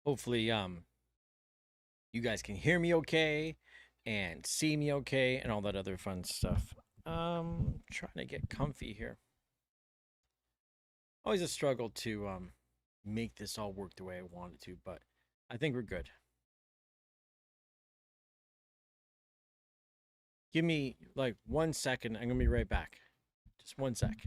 Hopefully, you guys can hear me okay and see me okay and all that other fun stuff. Trying to get comfy here. Always a struggle to make this all work the way I wanted to, but I think we're good. Give me like 1 second. I'm gonna be right back. Just 1 sec.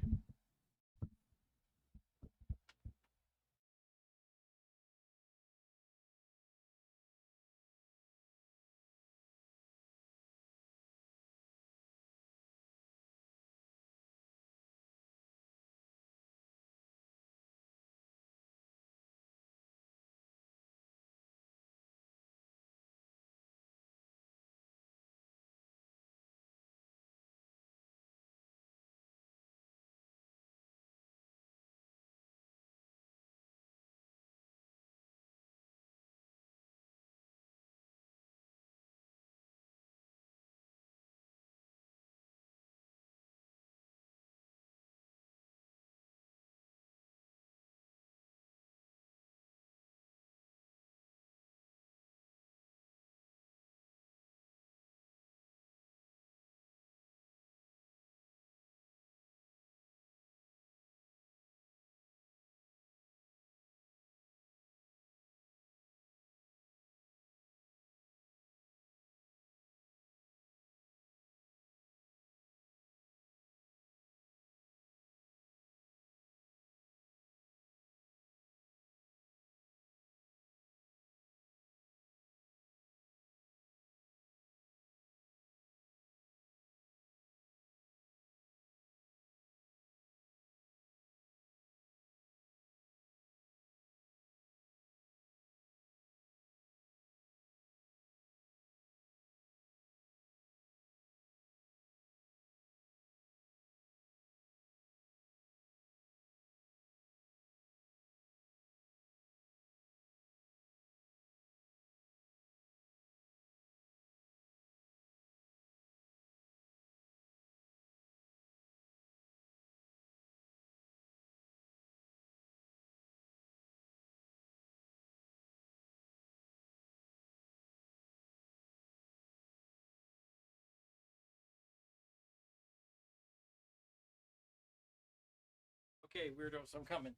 Okay, weirdos, I'm coming.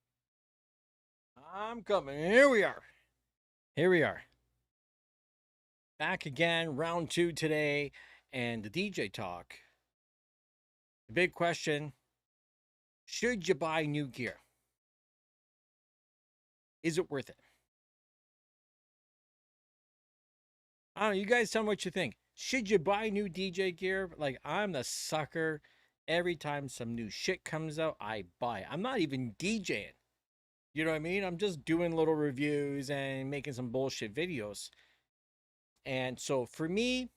I'm coming. Here we are. Here we are. Back again, round two today, and the DJ talk. The big question: should you buy new gear? Is it worth it? I don't know. You guys tell me what you think. Should you buy new DJ gear? Like, I'm the sucker. Every time some new shit comes out, I buy it. I'm not even DJing. You know what I mean? I'm just doing little reviews and making some bullshit videos. And so for me,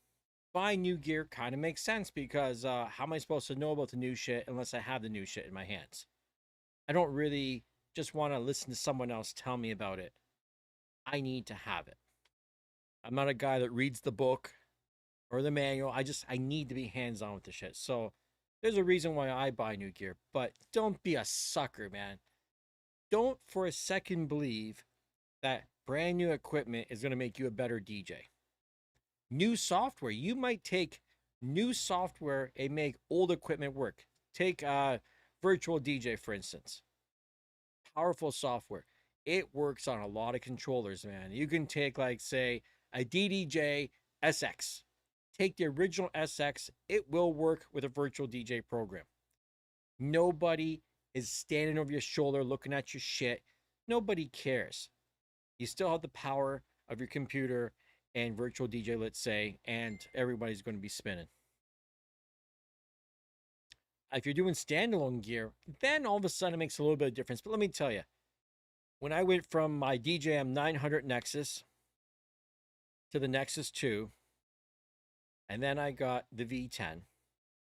buying new gear kind of makes sense because how am I supposed to know about the new shit unless I have the new shit in my hands? I don't really just want to listen to someone else tell me about it. I need to have it. I'm not a guy that reads the book or the manual. I need to be hands on with the shit. So there's a reason why I buy new gear, but don't be a sucker, man. Don't for a second believe that brand new equipment is going to make you a better DJ. New software, you might take new software and make old equipment work. Take virtual DJ for instance. Powerful software. It works on a lot of controllers, man. You can take like say a DDJ SX. Take the original SX, it will work with a virtual DJ program. Nobody is standing over your shoulder looking at your shit. Nobody cares. You still have the power of your computer and virtual DJ, let's say, and everybody's going to be spinning. If you're doing standalone gear, then all of a sudden it makes a little bit of difference. But let me tell you, when I went from my DJM 900 Nexus to the Nexus 2, and then I got the V10,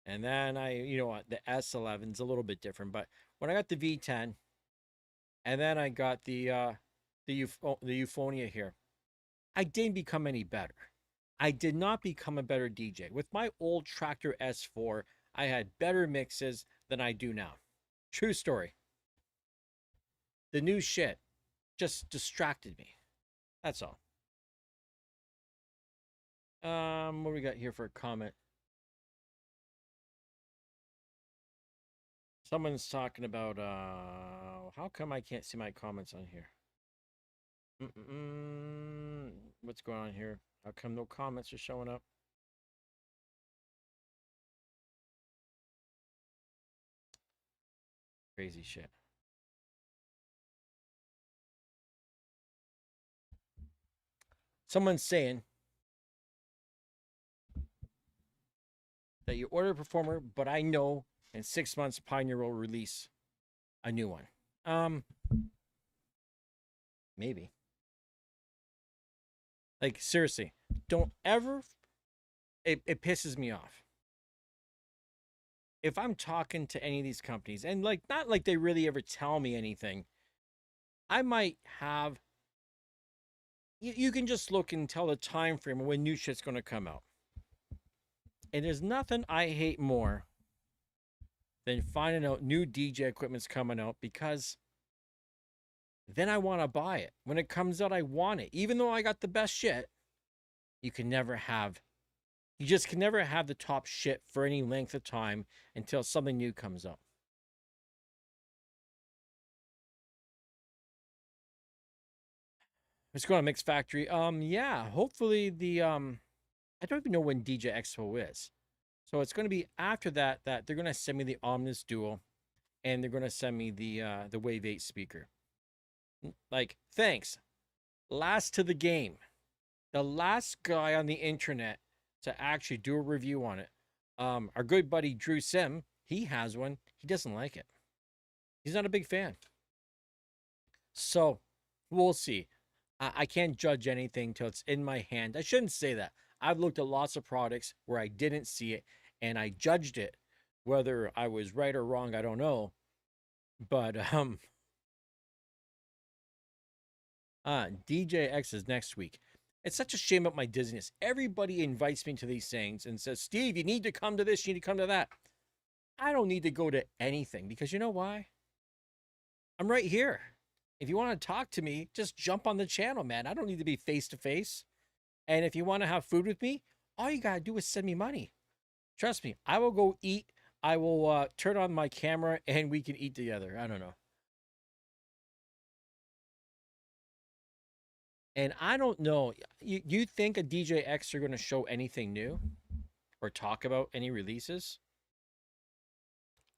and then the S11's a little bit different, but when I got the V10, and then I got the Euphonia here, I didn't become any better. I did not become a better DJ. With my old Tractor S4, I had better mixes than I do now. True story. The new shit just distracted me. That's all. What do we got here for a comment? Someone's talking about how come I can't see my comments on here? What's going on here? How come no comments are showing up? Crazy shit. Someone's saying that you order a performer, but I know in 6 months Pioneer will release a new one. Maybe. Like seriously, don't ever. It pisses me off if I'm talking to any of these companies and like not like they really ever tell me anything. I might have. You can just look and tell the time frame of when new shit's going to come out. And there's nothing I hate more than finding out new DJ equipment's coming out because then I want to buy it. When it comes out, I want it. Even though I got the best shit, you can never have, you just can never have the top shit for any length of time until something new comes out. Let's go on Mix Factory. Yeah, hopefully I don't even know when DJ Expo is. So it's going to be after that they're going to send me the Omnis Dual and they're going to send me the Wave 8 speaker. Like, thanks. Last to the game. The last guy on the internet to actually do a review on it. Our good buddy Drew Sim, he has one. He doesn't like it. He's not a big fan. So, we'll see. I can't judge anything till it's in my hand. I shouldn't say that. I've looked at lots of products where I didn't see it and I judged it. Whether I was right or wrong, I don't know. But DJX is next week. It's such a shame about my dizziness. Everybody invites me to these things and says, Steve, you need to come to this, you need to come to that. I don't need to go to anything because you know why? I'm right here. If you want to talk to me, just jump on the channel, man. I don't need to be face to face. And if you want to have food with me, all you got to do is send me money. Trust me, I will go eat. I will turn on my camera and we can eat together. I don't know. And I don't know. You think a DJX are going to show anything new or talk about any releases?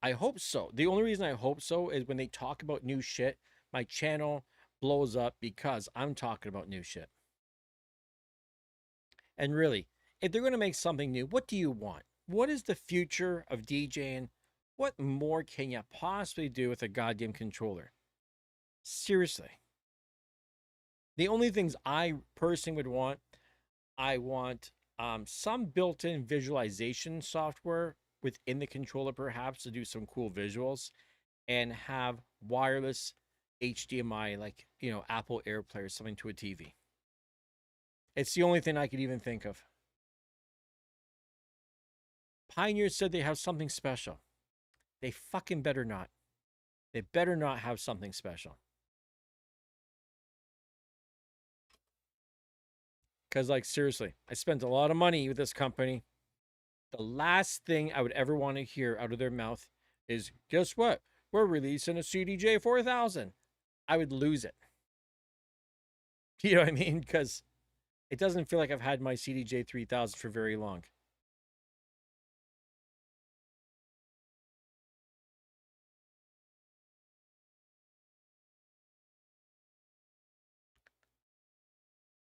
I hope so. The only reason I hope so is when they talk about new shit, my channel blows up because I'm talking about new shit. And really, if they're going to make something new, what do you want? What is the future of DJing? What more can you possibly do with a goddamn controller? Seriously. The only things I personally would want, I want some built-in visualization software within the controller, perhaps to do some cool visuals, and have wireless HDMI, like Apple AirPlay or something to a TV. It's the only thing I could even think of. Pioneer said they have something special. They fucking better not. They better not have something special. Because, like, seriously, I spent a lot of money with this company. The last thing I would ever want to hear out of their mouth is, guess what? We're releasing a CDJ 4000. I would lose it. You know what I mean? Because it doesn't feel like I've had my CDJ 3000 for very long.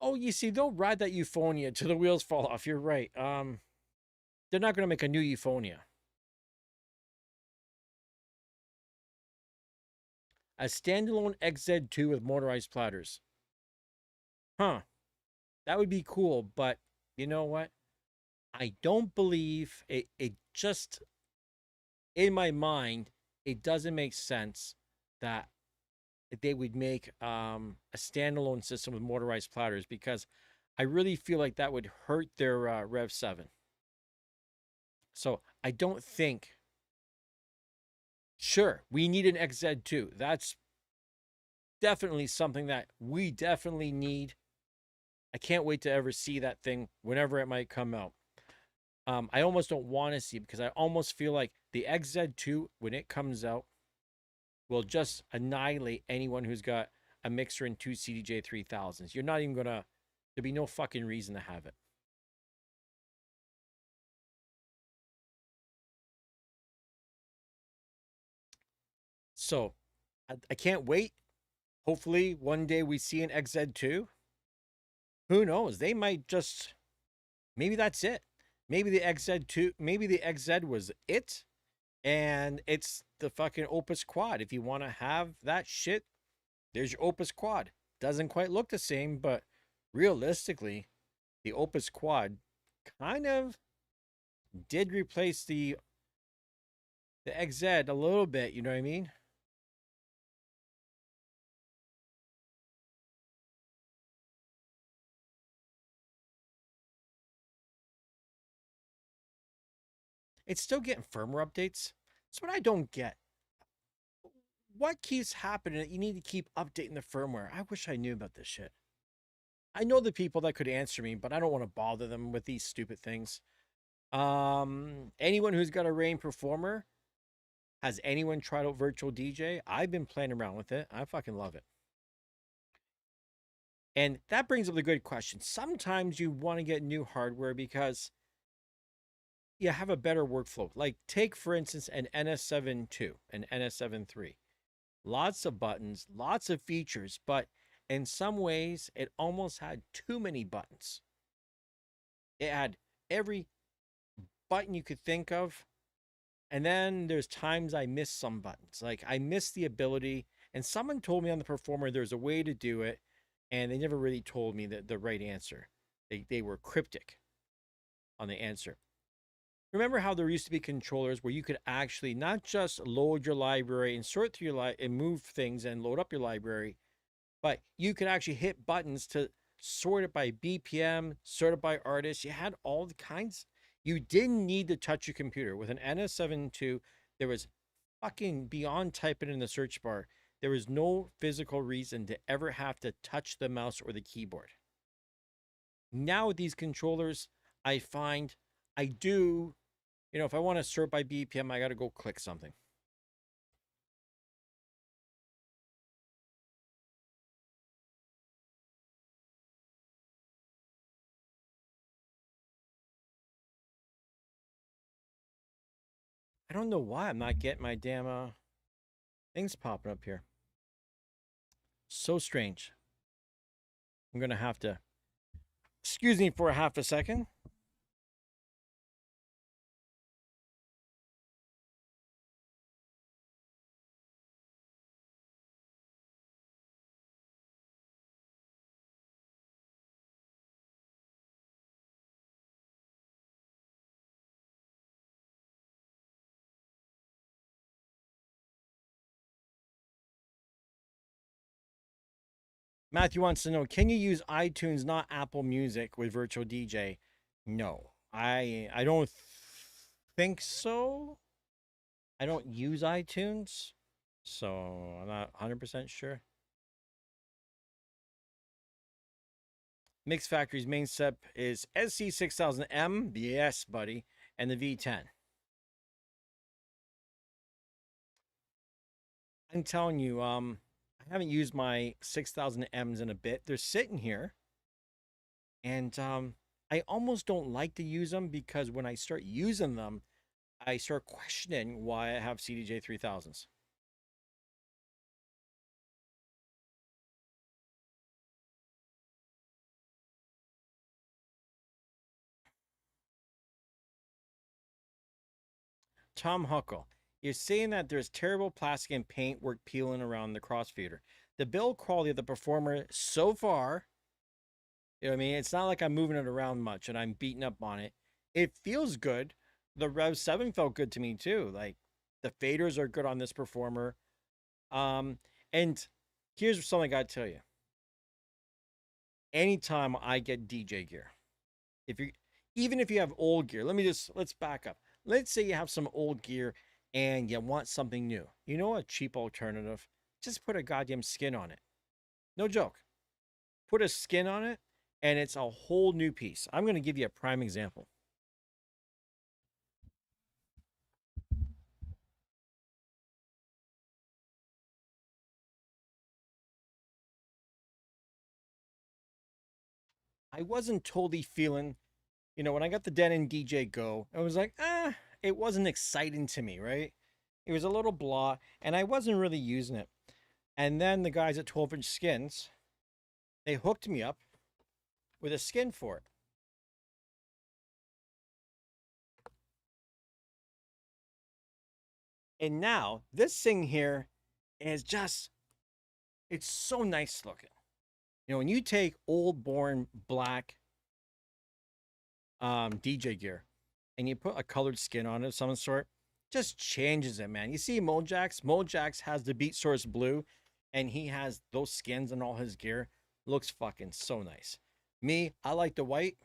Oh, you see, they'll ride that Euphonia till the wheels fall off. You're right. They're not going to make a new Euphonia. A standalone XZ2 with motorized platters. Huh. That would be cool, but you know what? I don't believe it. It just, in my mind, it doesn't make sense that they would make a standalone system with motorized platters because I really feel like that would hurt their Rev 7. So I don't think. Sure, we need an XZ2. That's definitely something that we definitely need. I can't wait to ever see that thing whenever it might come out. I almost don't want to see it because I almost feel like the XZ2 when it comes out will just annihilate anyone who's got a mixer and two CDJ 3000s. You're not even gonna. There'd be no fucking reason to have it. So I can't wait. Hopefully, one day we see an XZ2. Who knows? They might just. Maybe that's it. Maybe the XZ2. Maybe the XZ was it, and it's the fucking Opus Quad. If you want to have that shit, there's your Opus Quad. Doesn't quite look the same, but realistically, the Opus Quad kind of did replace the XZ a little bit. You know what I mean? It's still getting firmware updates. That's what I don't get. What keeps happening that you need to keep updating the firmware? I wish I knew about this shit. I know the people that could answer me, but I don't want to bother them with these stupid things. Anyone who's got a Rain Performer, has anyone tried out Virtual DJ? I've been playing around with it. I fucking love it. And that brings up the good question. Sometimes you want to get new hardware because you have a better workflow. Like take for instance an NS7 II, an NS7 III. Lots of buttons, lots of features, but in some ways it almost had too many buttons. It had every button you could think of. And then there's times I miss some buttons. Like I miss the ability, and someone told me on the Performer there's a way to do it, and they never really told me the right answer. They were cryptic on the answer. Remember how there used to be controllers where you could actually not just load your library and sort through your and move things and load up your library, but you could actually hit buttons to sort it by BPM, sort it by artist. You had all the kinds. You didn't need to touch your computer. With an NS7 II, there was fucking beyond typing in the search bar. There was no physical reason to ever have to touch the mouse or the keyboard. Now with these controllers, I find I do, if I want to sort by BPM, I got to go click something. I don't know why I'm not getting my damn things popping up here. So strange. I'm going to have to, excuse me for a half a second. Matthew wants to know, can you use iTunes, not Apple Music, with Virtual DJ? No, I don't think so. I don't use iTunes, so I'm not 100% sure. Mix Factory's main step is SC6000M, yes, buddy, and the V10. I'm telling you, I haven't used my 6000Ms in a bit. They're sitting here, and I almost don't like to use them because when I start using them, I start questioning why I have CDJ 3000s. Tom Huckle, you're saying that there's terrible plastic and paint work peeling around the crossfader. The build quality of the Performer so far, you know what I mean? It's not like I'm moving it around much and I'm beating up on it. It feels good. The Rev 7 felt good to me too. Like the faders are good on this Performer. Um, and here's something I gotta tell you. Anytime I get DJ gear, if you even if you have old gear, let's back up. Let's say you have some old gear and you want something new. You know a cheap alternative? Just put a goddamn skin on it. No joke. Put a skin on it and it's a whole new piece. I'm going to give you a prime example. I wasn't totally feeling, when I got the Denon DJ Go, I was like, it wasn't exciting to me, right? It was a little blah, and I wasn't really using it. And then the guys at 12-inch skins, they hooked me up with a skin for it. And now this thing here is just, it's so nice looking. When you take old born black DJ gear and you put a colored skin on it of some sort, just changes it, man. You see Mojax has the Beat Source blue, and he has those skins on all his gear. Looks fucking so nice. Me, I like the white.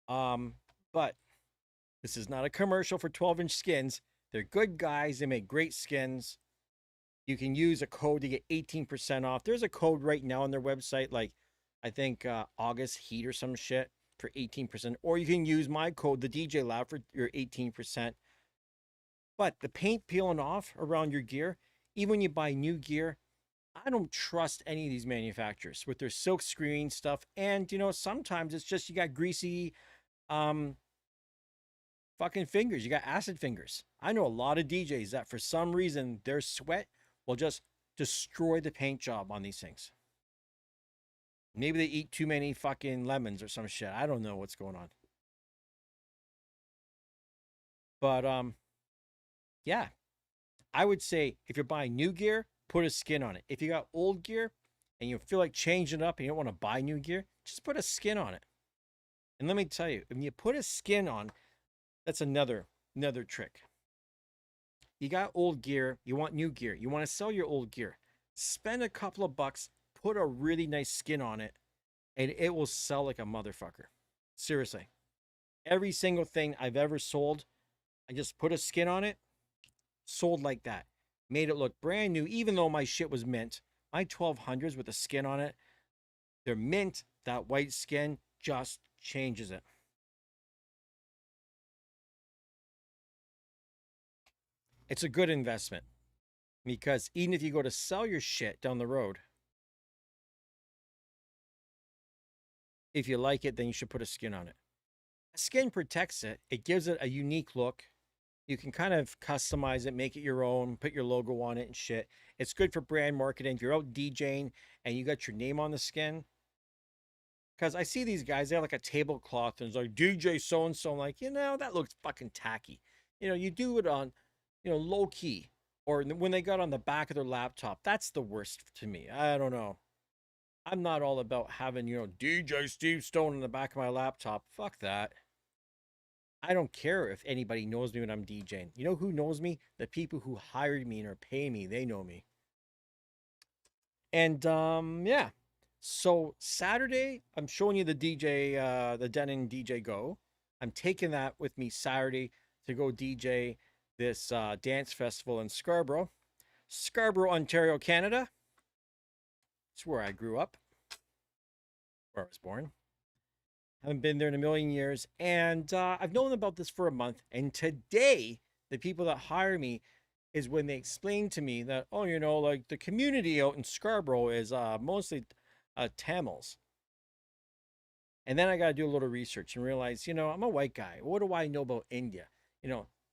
Um, but this is not a commercial for 12-inch skins. They're good guys. They make great skins. You can use a code to get 18% off. There's a code right now on their website, like I think August Heat or some shit for 18%. Or you can use my code, the TheDjLab, for your 18%. But the paint peeling off around your gear, even when you buy new gear, I don't trust any of these manufacturers with their silk screen stuff. And sometimes it's just you got greasy um fucking fingers. You got acid fingers. I know a lot of DJs that for some reason their sweat will just destroy the paint job on these things. Maybe they eat too many fucking lemons or some shit. I don't know what's going on. But yeah, I would say if you're buying new gear, put a skin on it. If you got old gear and you feel like changing it up and you don't want to buy new gear, just put a skin on it. And let me tell you, when you put a skin on, that's another trick. You got old gear, you want new gear, you want to sell your old gear. Spend a couple of bucks, put a really nice skin on it, and it will sell like a motherfucker. Seriously. Every single thing I've ever sold, I just put a skin on it, sold like that. Made it look brand new, even though my shit was mint. My 1200s with a skin on it, they're mint. That white skin just changes it. It's a good investment because even if you go to sell your shit down the road, if you like it, then you should put a skin on it. A skin protects it, it gives it a unique look. You can kind of customize it, make it your own, put your logo on it and shit. It's good for brand marketing. If you're out DJing and you got your name on the skin, because I see these guys, they have like a tablecloth and it's like DJ so and so. I'm like, that looks fucking tacky. You do it on, low key, or when they got on the back of their laptop. That's the worst to me. I don't know. I'm not all about having, DJ Steve Stone on the back of my laptop. Fuck that. I don't care if anybody knows me when I'm DJing. You know who knows me? The people who hired me and are paying me. They know me. And yeah. So Saturday, I'm showing you the the Denon DJ Go. I'm taking that with me Saturday to go DJ this dance festival in Scarborough, Ontario, Canada. It's where I grew up, where I was born. Haven't been there in a million years, and I've known about this for a month. And today, the people that hire me is when they explain to me that, oh, like the community out in Scarborough is mostly Tamils. And then I got to do a little research and realize, I'm a white guy. What do I know about India?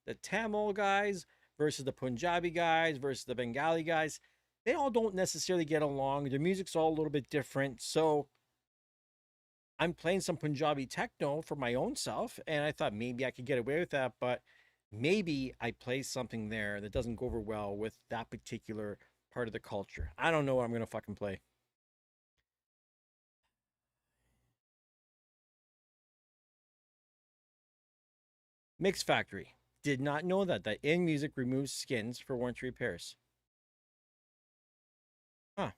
The Tamil guys versus the Punjabi guys versus the Bengali guys, they all don't necessarily get along. Their music's all a little bit different. So I'm playing some Punjabi techno for my own self, and I thought maybe I could get away with that, but maybe I play something there that doesn't go over well with that particular part of the culture. I don't know what I'm gonna fucking play. Mix Factory. Did not know that In Music removes skins for warranty repairs. Huh.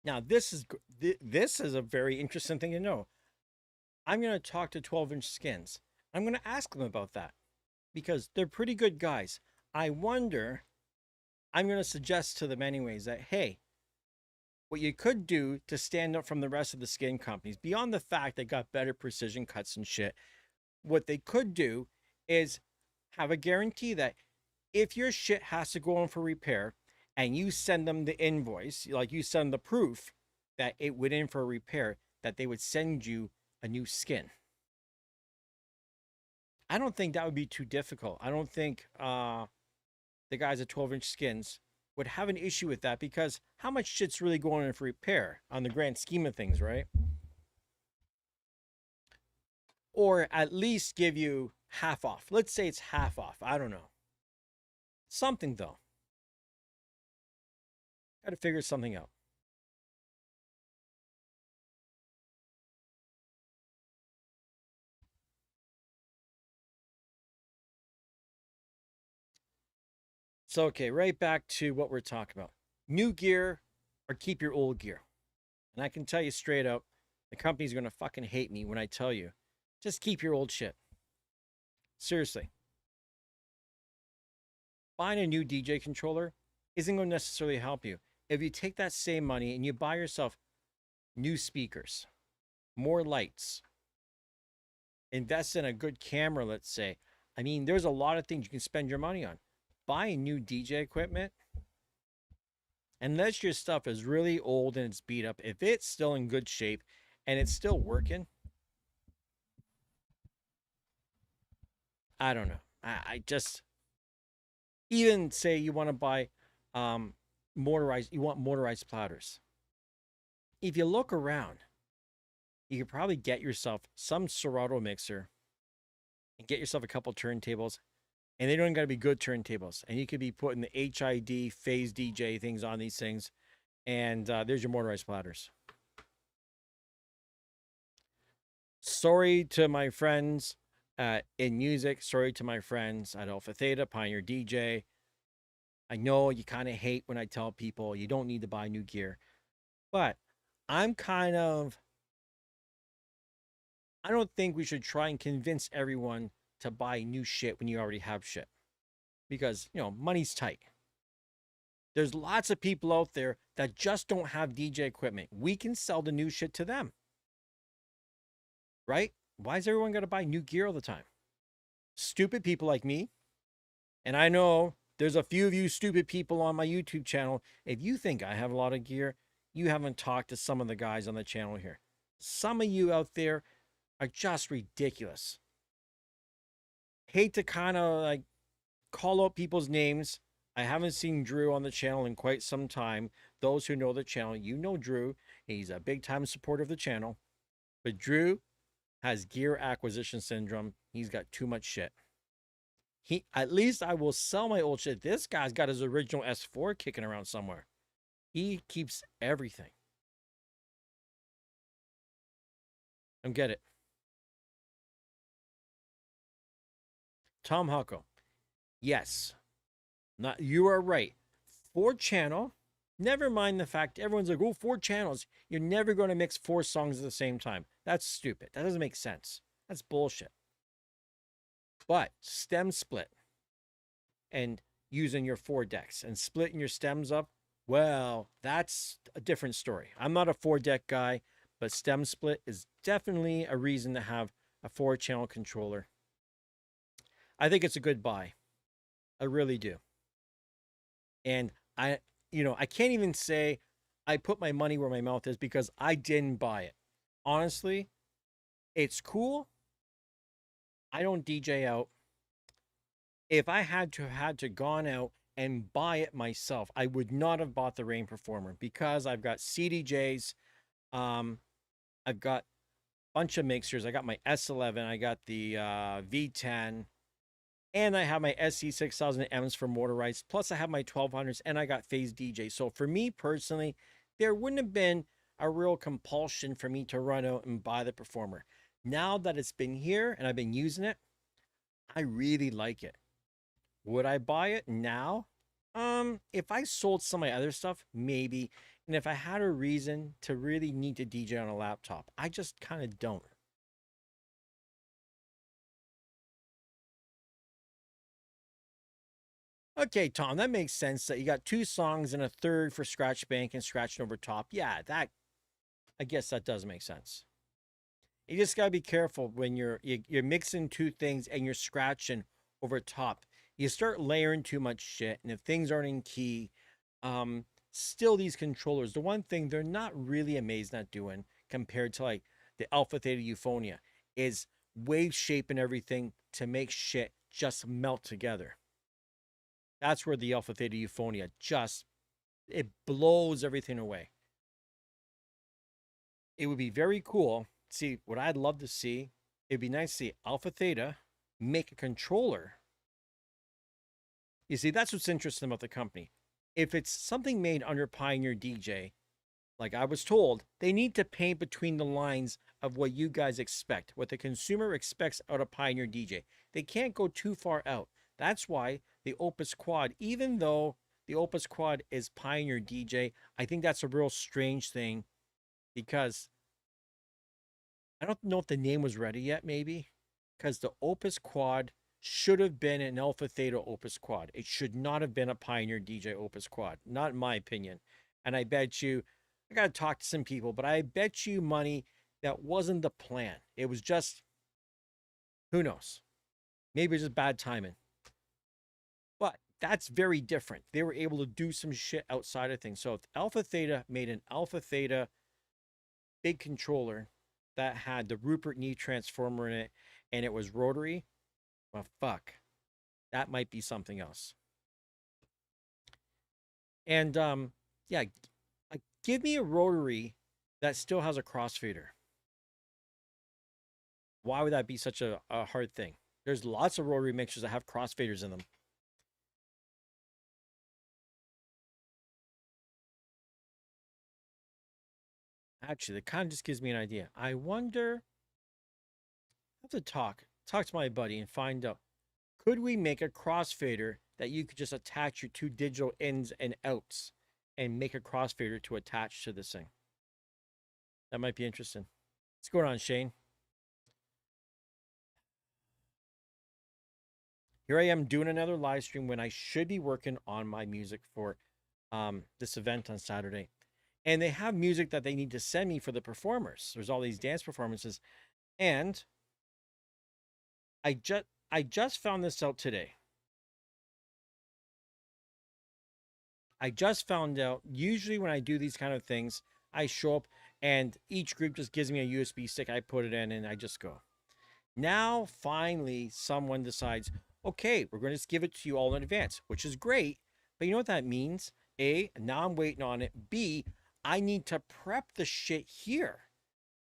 Now, this is a very interesting thing to know. I'm going to talk to 12-inch skins. I'm going to ask them about that because they're pretty good guys. I wonder, I'm going to suggest to them anyways that, hey, what you could do to stand up from the rest of the skin companies, beyond the fact they got better precision cuts and shit, what they could do is have a guarantee that if your shit has to go in for repair and you send them the invoice, like you send the proof that it went in for a repair, that they would send you a new skin. I don't think that would be too difficult. I don't think the guys at 12-inch skins would have an issue with that because how much shit's really going in for repair on the grand scheme of things, right? Or at least give you half off. Let's say it's half off. I don't know. Something though. Got to figure something out. So, okay, right back to what we're talking about. New gear or keep your old gear. And I can tell you straight up, the company's going to fucking hate me when I tell you, just keep your old shit. Seriously. Buying a new DJ controller isn't going to necessarily help you. If you take that same money and you buy yourself new speakers, more lights, invest in a good camera, let's say. I mean, there's a lot of things you can spend your money on. Buying new DJ equipment, unless your stuff is really old and it's beat up, if it's still in good shape and it's still working, I don't know. I just, even say you want to buy um, you want motorized platters. If you look around, you could probably get yourself some Serato mixer and get yourself a couple turntables. And they don't got to be good turntables. And you could be putting the HID, phase DJ things on these things. And there's your motorized platters. Sorry to my friends in music. Sorry to my friends at Alpha Theta, Pioneer DJ. I know you kind of hate when I tell people you don't need to buy new gear. But I'm kind of, I don't think we should try and convince everyone to buy new shit when you already have shit. Because, money's tight. There's lots of people out there that just don't have DJ equipment. We can sell the new shit to them. Right? Why is everyone got to buy new gear all the time? Stupid people like me. And I know there's a few of you stupid people on my YouTube channel. If you think I have a lot of gear, you haven't talked to some of the guys on the channel here. Some of you out there are just ridiculous. Hate to kind of like call out people's names. I haven't seen Drew on the channel in quite some time. Those who know the channel, you know Drew. He's a big time supporter of the channel. But Drew has gear acquisition syndrome. He's got too much shit. At least I will sell my old shit. This guy's got his original S4 kicking around somewhere. He keeps everything. I get it. Tom Hucko. Yes. Not you are right. 4-channel. Never mind the fact everyone's like, oh, 4 channels. You're never going to mix 4 songs at the same time. That's stupid. That doesn't make sense. That's bullshit. But stem split and using your 4 decks and splitting your stems up, well, that's a different story. I'm not a 4-deck guy, but stem split is definitely a reason to have a 4-channel controller. I think it's a good buy. I really do. And I can't even say I put my money where my mouth is because I didn't buy it. Honestly, it's cool. I don't DJ out. If I had to gone out and buy it myself, I would not have bought the Rain Performer because I've got CDJs. I've got a bunch of mixers. I got my S11. I got the V10. And I have my SC6000Ms for motorized. Plus, I have my 1200s and I got phase DJ. So for me personally, there wouldn't have been a real compulsion for me to run out and buy the Performer. Now that it's been here and I've been using it, I really like it. Would I buy it now? If I sold some of my other stuff, maybe. And if I had a reason to really need to DJ on a laptop, I just kind of don't. Okay, Tom, that makes sense that you got two songs and a third for scratch bank and scratching over top. Yeah, that I guess that does make sense. You just gotta be careful when you're mixing two things and you're scratching over top. You start layering too much shit, and if things aren't in key, um, still these controllers. The one thing they're not really amazing at doing compared to like the Alpha Theta Euphonia is wave shaping everything to make shit just melt together. That's where the Alpha Theta Euphonia just it blows everything away. It would be very cool. See, what I'd love to see, it'd be nice to see Alpha Theta make a controller. You see, that's what's interesting about the company. If it's something made under Pioneer DJ, like I was told, they need to paint between the lines of what you guys expect, what the consumer expects out of Pioneer DJ. They can't go too far out. That's why the Opus Quad, even though the Opus Quad is Pioneer DJ, I think that's a real strange thing because I don't know if the name was ready yet, maybe, because the Opus Quad should have been an Alpha Theta Opus Quad. It should not have been a Pioneer DJ Opus Quad, not in my opinion. And I bet you, I got to talk to some people, but I bet you money that wasn't the plan. It was just, who knows? Maybe it's just bad timing. But that's very different. They were able to do some shit outside of things. So if Alpha Theta made an Alpha Theta big controller that had the Rupert Knee transformer in it and it was rotary, well, fuck, that might be something else. And yeah, like give me a rotary that still has a crossfader. Why would that be such a hard thing? There's lots of rotary mixers that have crossfaders in them. Actually, that kind of just gives me an idea. I wonder, I have to talk to my buddy and find out, could we make a crossfader that you could just attach your two digital ins and outs and make a crossfader to attach to this thing? That might be interesting. What's going on, Shane? Here I am doing another live stream when I should be working on my music for this event on Saturday. And they have music that they need to send me for the performers. There's all these dance performances. And I just found this out today. I just found out usually when I do these kind of things, I show up and each group just gives me a USB stick. I put it in and I just go. Now, finally, someone decides, okay, we're going to just give it to you all in advance, which is great. But you know what that means? A, now I'm waiting on it. B, I need to prep the shit here.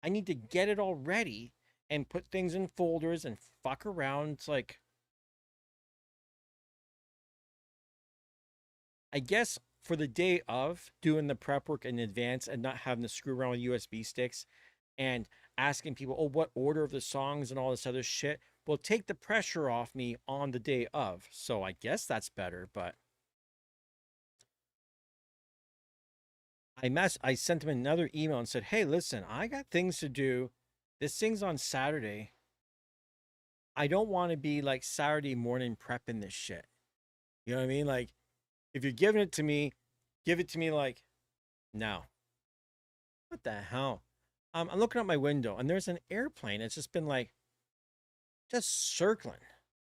I need to get it all ready and put things in folders and fuck around. It's like, I guess for the day of doing the prep work in advance and not having to screw around with USB sticks and asking people, oh, what order of the songs and all this other shit will take the pressure off me on the day of. So I guess that's better. But I sent him another email and said, hey, listen, I got things to do. This thing's on Saturday. I don't want to be like Saturday morning prepping this shit. You know what I mean? Like, if you're giving it to me, give it to me like now. What the hell? I'm looking out my window and there's an airplane. It's just been like just circling.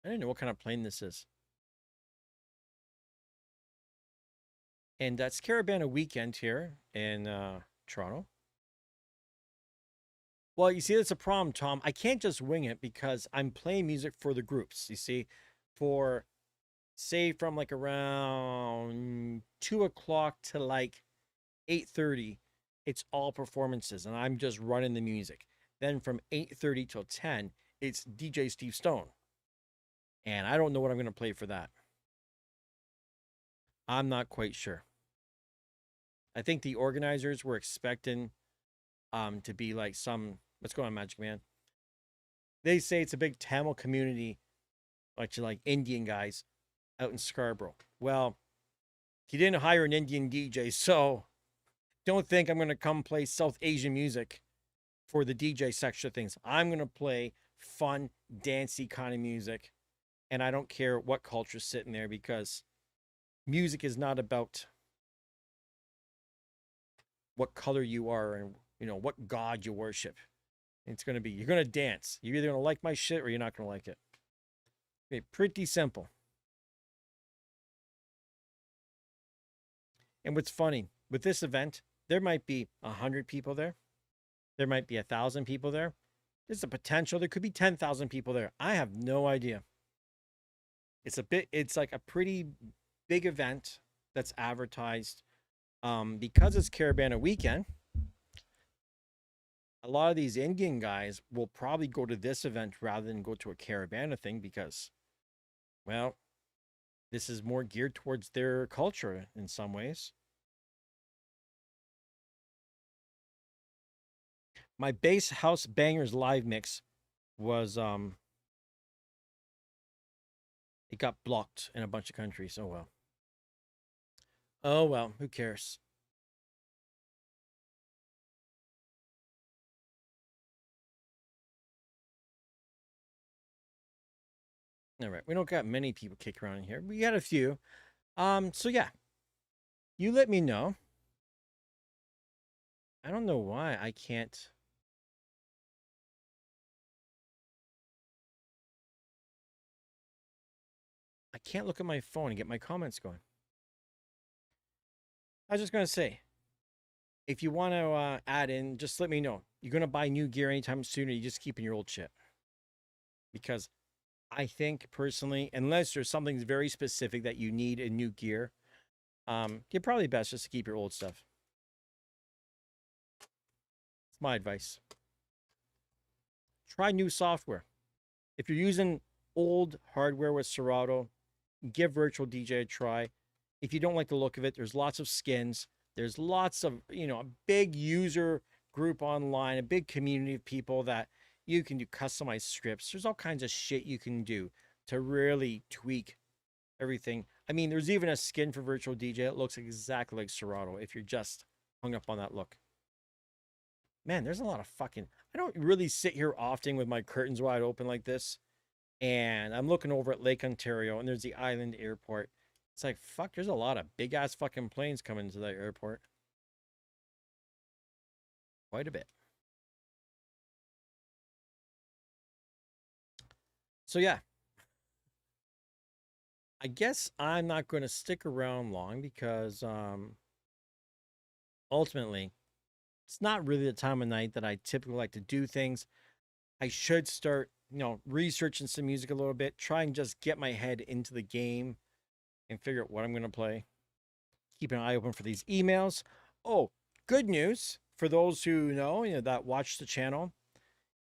I don't know what kind of plane this is. And that's Caravana weekend here in Toronto. Well, you see, that's a problem, Tom. I can't just wing it because I'm playing music for the groups. You see, for say from like around 2 o'clock to like 8:30, it's all performances, and I'm just running the music. Then from 8:30 till 10, it's DJ Steve Stone, and I don't know what I'm going to play for that. I'm not quite sure. I think the organizers were expecting to be like some what's going on, Magic Man. They say it's a big Tamil community, like Indian guys out in Scarborough. Well, he didn't hire an Indian DJ, so Don't think I'm going to come play South Asian music for the DJ section of things. I'm going to play fun, dancey kind of music. And I don't care what culture's sitting there because music is not about what color you are and, what God you worship. It's going to be, you're going to dance. You're either going to like my shit or you're not going to like it. Okay, pretty simple. And what's funny with this event, there might be 100 people there. There might be 1,000 people there. There's a potential. There could be 10,000 people there. I have no idea. It's like a pretty big event that's advertised. Because it's Caravana weekend, a lot of these Indian guys will probably go to this event rather than go to a Caravana thing because, well, this is more geared towards their culture in some ways. My bass house bangers live mix was it got blocked in a bunch of countries. Oh well. Oh well, who cares? All right, we don't got many people kick around in here. We got a few. So yeah, you let me know. I don't know why I can't. I can't look at my phone and get my comments going. I was just gonna say, if you want to add in, just let me know. You're gonna buy new gear anytime soon, or you just keeping your old shit? Because I think personally, unless there's something very specific that you need in new gear, you're probably best just to keep your old stuff. It's my advice. Try new software. If you're using old hardware with Serato, give Virtual DJ a try. If you don't like the look of it, there's lots of skins. There's lots of, a big user group online, a big community of people that you can do customized scripts. There's all kinds of shit you can do to really tweak everything. I mean, there's even a skin for Virtual DJ that looks exactly like Serato if you're just hung up on that look. Man, there's a lot of fucking. I don't really sit here often with my curtains wide open like this. And I'm looking over at Lake Ontario and there's the island airport. It's like, fuck, there's a lot of big ass fucking planes coming to that airport. Quite a bit. So, yeah, I guess I'm not going to stick around long because ultimately, it's not really the time of night that I typically like to do things. I should start, researching some music a little bit, try and just get my head into the game and figure out what I'm going to play. Keep an eye open for these emails. Oh, good news for those who know, that watch the channel.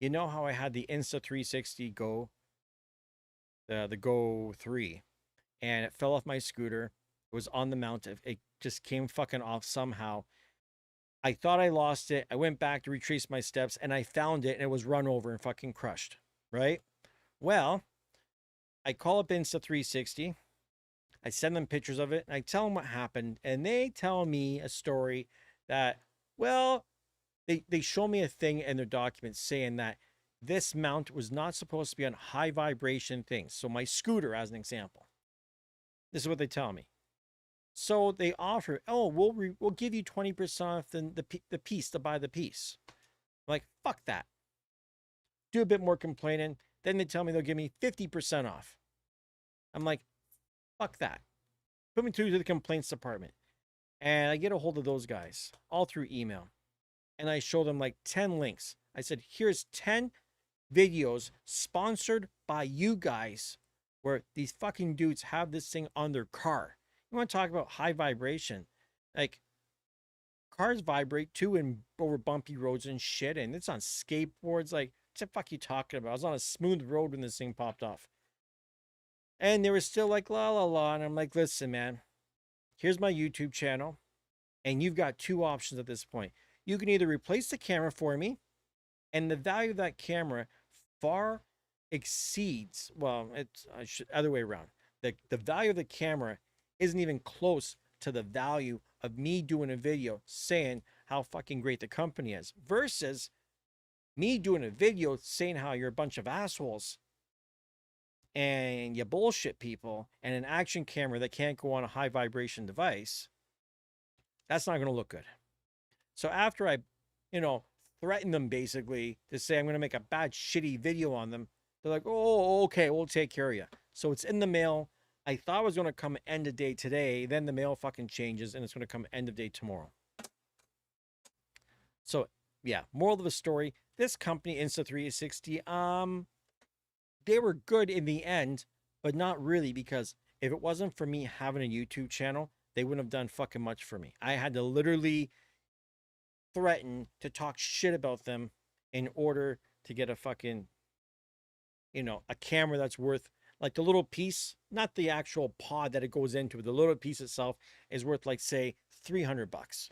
You know how I had the Insta 360 Go, the Go 3, and it fell off my scooter. It was on the mount. It just came fucking off somehow. I thought I lost it. I went back to retrace my steps and I found it and it was run over and fucking crushed. Right? Well, I call up Insta 360. I send them pictures of it and I tell them what happened. And they tell me a story that, well, they show me a thing in their documents saying that this mount was not supposed to be on high vibration things. So my scooter, as an example, this is what they tell me. So they offer, oh, we'll give you 20% off the piece to buy the piece. I'm like, fuck that. Do a bit more complaining. Then they tell me they'll give me 50% off. I'm like, fuck that. Put me through to the complaints department. And I get a hold of those guys all through email. And I show them like 10 links. I said, here's 10 videos sponsored by you guys where these fucking dudes have this thing on their car. You want to talk about high vibration? Like, cars vibrate too in over bumpy roads and shit. And it's on skateboards. Like, what the fuck you talking about? I was on a smooth road when this thing popped off. And they were still like, la la la. And I'm like, listen, man, here's my YouTube channel. And you've got two options at this point. You can either replace the camera for me, and the value of that camera far exceeds, well, it's other way around. The value of the camera isn't even close to the value of me doing a video saying how fucking great the company is versus me doing a video saying how you're a bunch of assholes and you bullshit people and an action camera that can't go on a high vibration device. That's not going to look good. So after I, you know, threaten them basically to say I'm going to make a bad, shitty video on them, they're like, oh, okay, we'll take care of you. So it's in the mail. I thought it was going to come end of day today. Then the mail fucking changes and it's going to come end of day tomorrow. So yeah, moral of the story, this company, Insta360, they were good in the end, but not really, because if it wasn't for me having a YouTube channel, they wouldn't have done fucking much for me. I had to literally threaten to talk shit about them in order to get a fucking, a camera that's worth, like, the little piece, not the actual pod that it goes into, the little piece itself is worth, like, say, $300.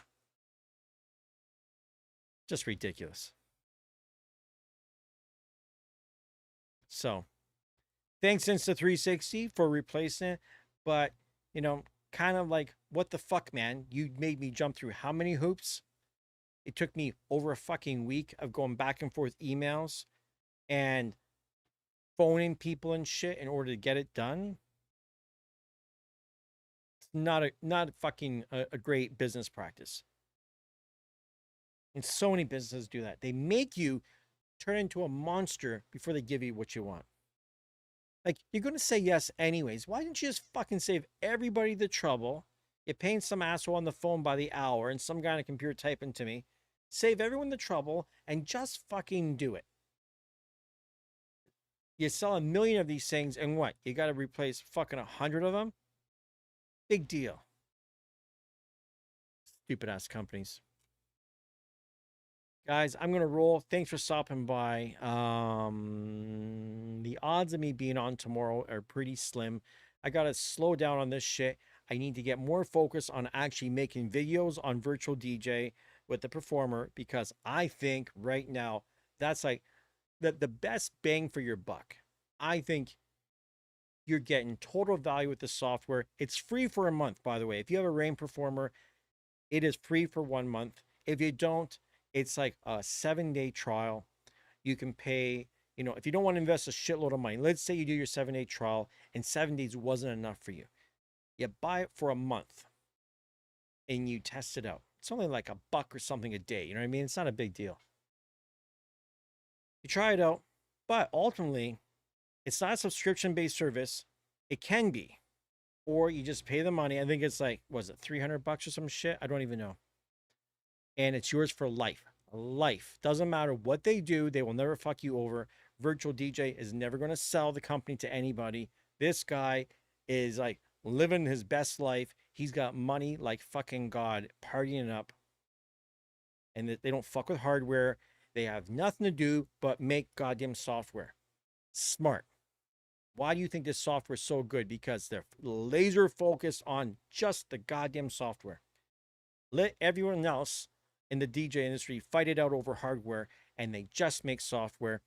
Just ridiculous. So thanks Insta360 for replacing it, but kind of like, what the fuck, man? You made me jump through how many hoops? It took me over a fucking week of going back and forth emails and phoning people and shit in order to get it done. It's not fucking a great business practice. And so many businesses do that. They make you turn into a monster before they give you what you want. Like, you're going to say yes anyways. Why didn't you just fucking save everybody the trouble? You're paying some asshole on the phone by the hour and some guy on a computer typing to me. Save everyone the trouble and just fucking do it. You sell 1,000,000 of these things and what? You got to replace fucking 100 of them? Big deal. Stupid ass companies. Guys, I'm going to roll. Thanks for stopping by. The odds of me being on tomorrow are pretty slim. I got to slow down on this shit. I need to get more focus on actually making videos on virtual DJ with the performer, because I think right now that's like the best bang for your buck. I think you're getting total value with the software. It's free for a month, by the way. If you have a Rain performer, it is free for 1 month. If you don't, it's like a 7-day trial. You can pay, if you don't want to invest a shitload of money, let's say you do your 7-day trial and 7 days wasn't enough for you. You buy it for a month and you test it out. It's only like $1 or something a day. You know what I mean? It's not a big deal. You try it out, but ultimately, it's not a subscription-based service. It can be, or you just pay the money. I think it's like, was it $300 or some shit? I don't even know. And it's yours for life. Life. Doesn't matter what they do. They will never fuck you over. Virtual DJ is never going to sell the company to anybody. This guy is like living his best life. He's got money like fucking God, partying up. And they don't fuck with hardware. They have nothing to do but make goddamn software. Smart. Why do you think this software is so good? Because they're laser focused on just the goddamn software. Let everyone else in the DJ industry fight it out over hardware, and they just make software.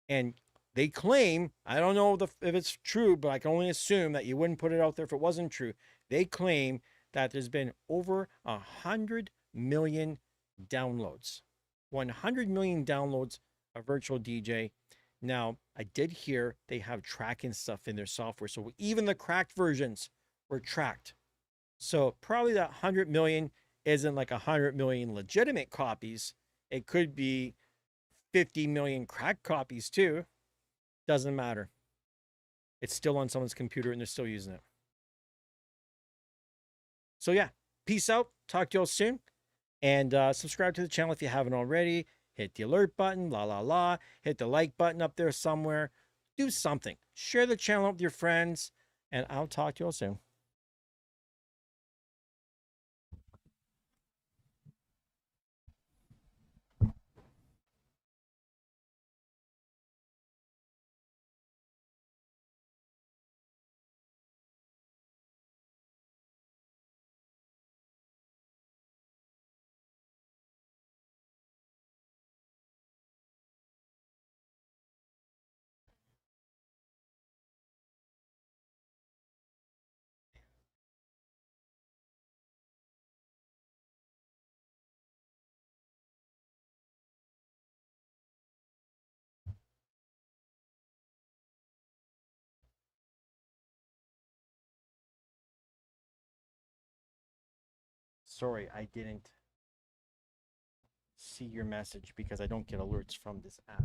And they claim, I don't know if it's true, but I can only assume that you wouldn't put it out there if it wasn't true. They claim that there's been over 100 million downloads. 100 million downloads of virtual DJ. Now, I did hear they have tracking stuff in their software. So even the cracked versions were tracked. So probably that 100 million isn't like 100 million legitimate copies. It could be 50 million cracked copies too. Doesn't matter. It's still on someone's computer and they're still using it. So yeah, peace out. Talk to y'all soon. And subscribe to the channel if you haven't already. Hit the alert button, la la la. Hit the like button up there somewhere. Do something. Share the channel with your friends. And I'll talk to y'all soon. Sorry, I didn't see your message because I don't get alerts from this app.